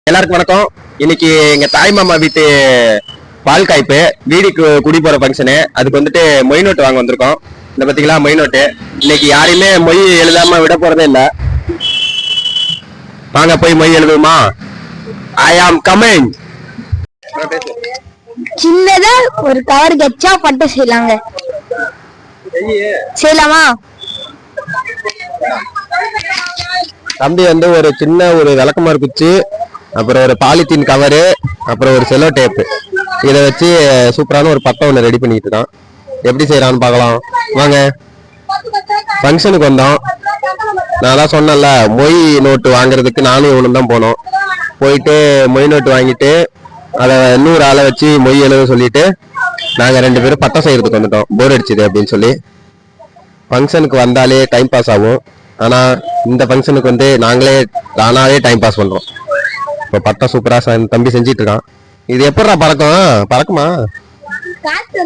எல்லாருக்கும் வணக்கம். இன்னைக்கு எங்க தாய் மாமா வீட்டு பால் காய்ப்பு வீடுக்கு குடி போற ஃபங்க்ஷனு. அதுக்கு வந்துட்டு மொய் நோட்டு வாங்க வந்திருக்கோம். இந்த பாத்தீங்களா மொய் நோட்டு. இன்னைக்கு யாரையுமே மொய் எழுதாம விட போறதே இல்ல. வாங்க போய் மொய் எழுதுமா. ஐ ஆம் கமிங். சின்னதா ஒரு கவர் கச்சா பட்டு செய்யலாங்க. செய்யலாமா? தம்பி வந்து ஒரு சின்ன ஒரு விளக்கமாறு குச்சி, அப்புறம் ஒரு பாலித்தீன் கவரு, அப்புறம் ஒரு செல்லோ டேப்பு, இதை வச்சு சூப்பரான ஒரு பட்டம் ஒன்று ரெடி பண்ணிட்டு இருக்கான். எப்படி செய்யறான்னு பார்க்கலாம் வாங்க. ஃபங்க்ஷனுக்கு வந்தோம். நான் தான் சொன்னேன்ல, மொய் நோட்டு வாங்குறதுக்கு நானும் இவனும் தான் போனோம். போயிட்டு மொய் நோட்டு வாங்கிட்டு அதை இன்னொரு ஆளை வச்சு மொய் எழுத சொல்லிட்டு நாங்கள் 2 பேரும் பட்டம் செய்யறதுக்கு வந்துட்டோம். போர் அடிச்சுது அப்படின்னு சொல்லி. ஃபங்க்ஷனுக்கு வந்தாலே டைம் பாஸ் ஆகும். ஆனா இந்த ஃபங்க்ஷனுக்கு வந்து நானாவே டைம் பாஸ் பண்றோம். இப்போ பட்டம் சூப்பரா தம்பி செஞ்சிட்டு இருக்கான். இது எப்படா பறக்குமா? காத்து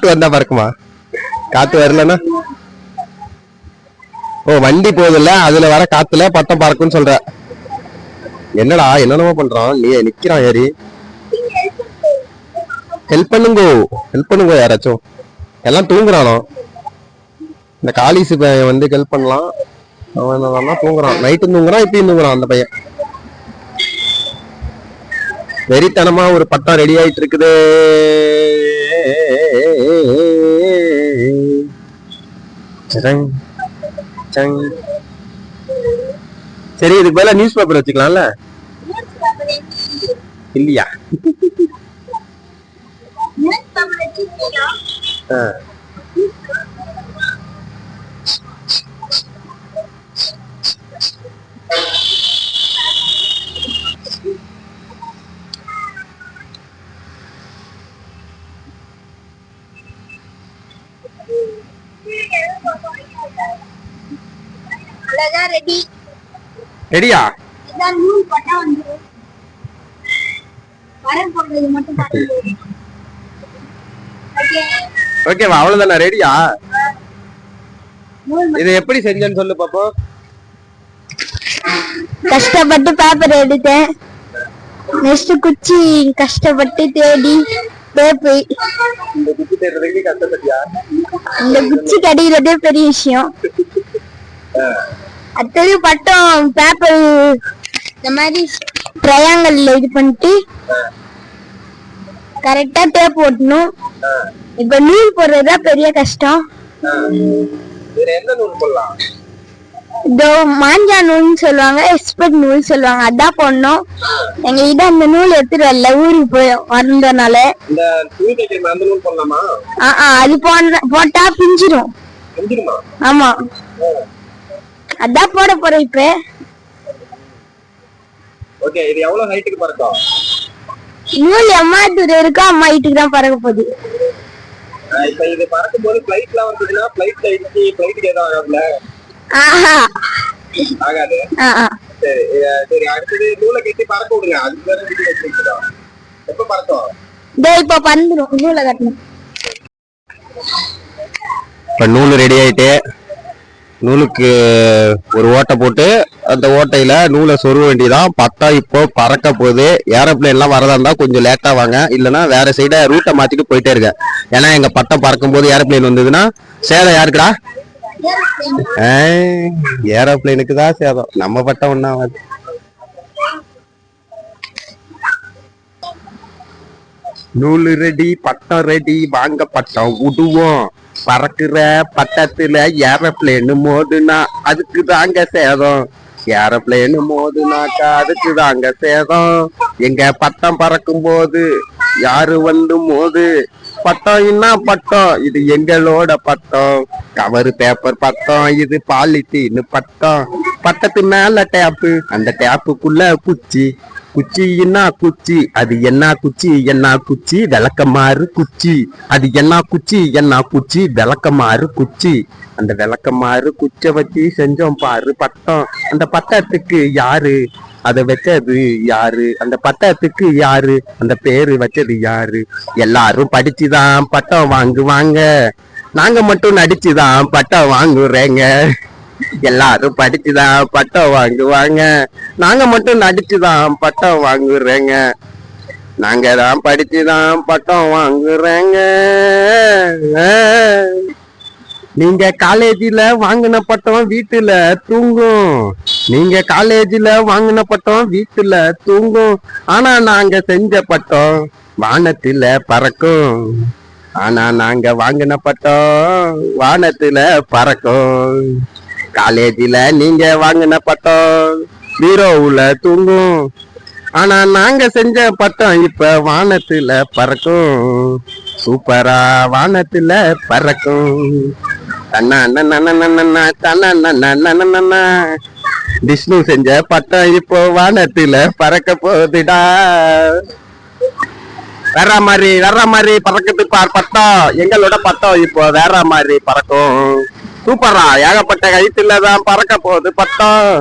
வந்தா பறக்குமா? காத்து வரலன்னா வண்டி போகுதுல்ல, அதுல வர காத்துல பட்டம் பறக்கும்னு சொல்ற. என்னடா என்னென்னமோ பண்றான். நீ நிக்கிறான் ஏறி. ஹெல்ப் பண்ணுங்க யாராச்சும். எல்லாம் தூங்குறானோ. இந்த காலிசு பையன் வந்து ஹெல்ப் பண்ணலாம். அவன் தூங்குறான். நைட்டு தூங்குறான், இப்பயும் தூங்குறான் அந்த பையன். வெறித்தனமா ஒரு பட்டம் ரெடி ஆயிட்டு இருக்குது. சரி, இதுக்கு பதிலா நியூஸ் பேப்பர் வச்சுக்கலாம்ல? இல்லையா? ரெடியா? ஓகேவா? அவ்வளவுதானே? ரெடியா? இது எப்படி செஞ்சேன்னு சொல்லு பாப்போம். கஷ்டப்பட்டு பேப்பர் எடுத்தேன். நெக்ஸ்ட் குச்சி கஷ்டப்பட்டு தேடி டேப்பு. இந்த குச்சி தேடுறதுக்கு கஷ்டப்பட்டியா? இந்த குச்சி கடிக்கிறதே பெரிய விஷயம். அடுத்தது பட்டம் பேப்பர் இந்த மாதிரி ட்ரையாங்கல்ல இது பண்ணிட்டு கரெக்டா டேப் போடணும். இப்ப நூல் போடுறதுதான் பெரிய கஷ்டம். இதோ மாஞ்சா நூல்னு சொல்லுவாங்க, எக்ஸ்பர்ட் நூல் சொல்லுவாங்க, அதான் போடணும். எங்க கிட்ட அந்த நூல் எடுத்துட்டு வரல, ஊருக்கு போய் வந்தனால. அது போட்டா பிஞ்சிரும். ஆமா, அதான் போட போறேன் இப்ப. ஓகே, இது எவ்வளவு ஹைட்டுக்கு பறக்கும்? நூல் எம்மா தூரம் இருக்கோ அம்மா ஹைட்டுக்கு தான் பறக்க போகுது. இப்ப இது பறக்கும் போது ஃளைட்ல வந்ததுன்னா ஃளைட்ல இடிச்சு ஃளைட்டுக்கு ஏதோ ஆகாதுல? ஆகாது. சரி சரி, அடுத்தது நூலை கட்டி பறக்க விடுங்க. அதுக்கு வேற வீடியோ வச்சிருக்கோம். எப்ப பறக்கும்? இப்ப பறந்துரும். நூலை கட்டணும். இப்ப நூல் ரெடி ஆயிட்டு நூலுக்கு ஒரு ஓட்டை போட்டு அந்த ஓட்டையில நூலை சொருக வேண்டியதான். பட்டா இப்போ பறக்க போகுது. ஏரோப்ளேன் எல்லாம் வரதா இருந்தா கொஞ்சம் லேட்டா வாங்க, இல்லைன்னா வேற சைட ரூட்டை மாத்திட்டு போயிட்டே இருக்க. ஏன்னா எங்க பட்டம் பறக்கும் போது ஏரோப்ளேன் வந்ததுன்னா சேதம் யாருக்குடா? ஏரோப்ளேனுக்கு தான் சேதம், நம்ம பட்டம் ஒண்ணா ஆகாது. நூலு ரெடி, பட்டம் ரெடி, வாங்க பட்டம் விடுவோம். பறக்குற பட்டத்துல ஏரோப்ளேனு மோதுனா அதுக்கு தாங்க சேதம். ஏரோப்ளேனு மோதுனாக்கா அதுக்கு தாங்க சேதம். எங்க பட்டம் பறக்கும் போது யாரு வந்து மோது? பட்டம் என்ன பட்டம்? இது எங்களோட பட்டம். கவரு பேப்பர் பட்டம், இது பாலித்தீன் பட்டம். பட்டத்து மேல டேப்பு, அந்த டேப்புக்குள்ள குச்சி. குச்சி என்ன குச்சி? அது என்ன குச்சி? என்ன குச்சி? விளக்கமாறு குச்சி. அது என்ன குச்சி? என்ன குச்சி? விளக்கமாறு குச்சி. அந்த விளக்கமாறு குச்சை வச்சு செஞ்சோம் பாரு பட்டம். அந்த பட்டத்துக்கு யாரு அதை வச்சது? யாரு அந்த பட்டத்துக்கு? யாரு அந்த பேரு வச்சது? யாரு? எல்லாரும் படிச்சுதான் பட்டம் வாங்குவாங்க, நாங்க மட்டும் நடிச்சுதான் பட்டம் வாங்குறேங்க. எல்லாரும் படிச்சுதான் பட்டம் வாங்குவாங்க, நாங்க மட்டும் நடிச்சுதான் பட்டம் வாங்குறேங்க. நாங்க தான் படிச்சுதான் பட்டம் வாங்குறேங்க. நீங்க காலேஜில வாங்கின பட்டம் வீட்டுல தூங்கும். நீங்க காலேஜில வாங்கின பட்டம் வீட்டுல தூங்கும். ஆனா நாங்க செஞ்ச பட்டம் வானத்துல பறக்கும். ஆனா நாங்க வாங்கின பட்டம் வானத்துல பறக்கும். காலேஜில நீங்க வாங்கின பட்டம் பீரோவுல தூங்கும். ஆனா நாங்க செஞ்ச பட்டம் இப்ப வானத்துல பறக்கும். சூப்பரா வானத்துல பறக்கும். விஷ்ணு செஞ்ச பட்டம் இப்போ வானத்துல பறக்க போகுதுடா. வேற மாதிரி பறக்குது பார் பட்டம். எங்களோட பட்டம் இப்போ வேற மாதிரி பறக்கும். சூப்பரா ஏகப்பட்ட கைத்துல தான் பறக்க போகுது பட்டம்.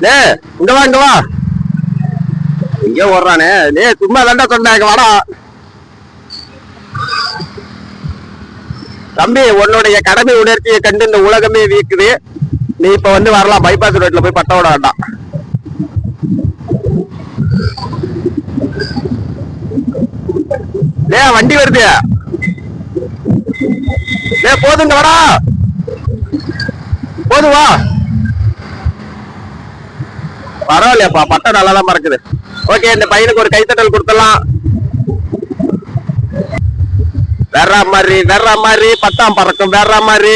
டே இங்க வா இங்க ஓடுறானே. டே சும்மா தாண்டா சொன்னாங்க வாடா. தம்பி உன்னுடைய கடமை உணர்ச்சியை கண்டு இந்த உலகமே வீக்குது. நீ இப்ப வந்து வரலாம், பைபாஸ் ரோட்ல போய் பட்டம் விட வேண்டாம். டே வண்டி வருது. டே போதுங்க வாடா, போதும் வா. பரவாயில்லையாப்பா, பட்டம் நல்லாதான் பறக்குது. ஓகே, இந்த பையனுக்கு ஒரு கைத்தட்டல் கொடுத்துடலாம். வேற மாதிரி பட்டம் பறக்கும். வேற மாதிரி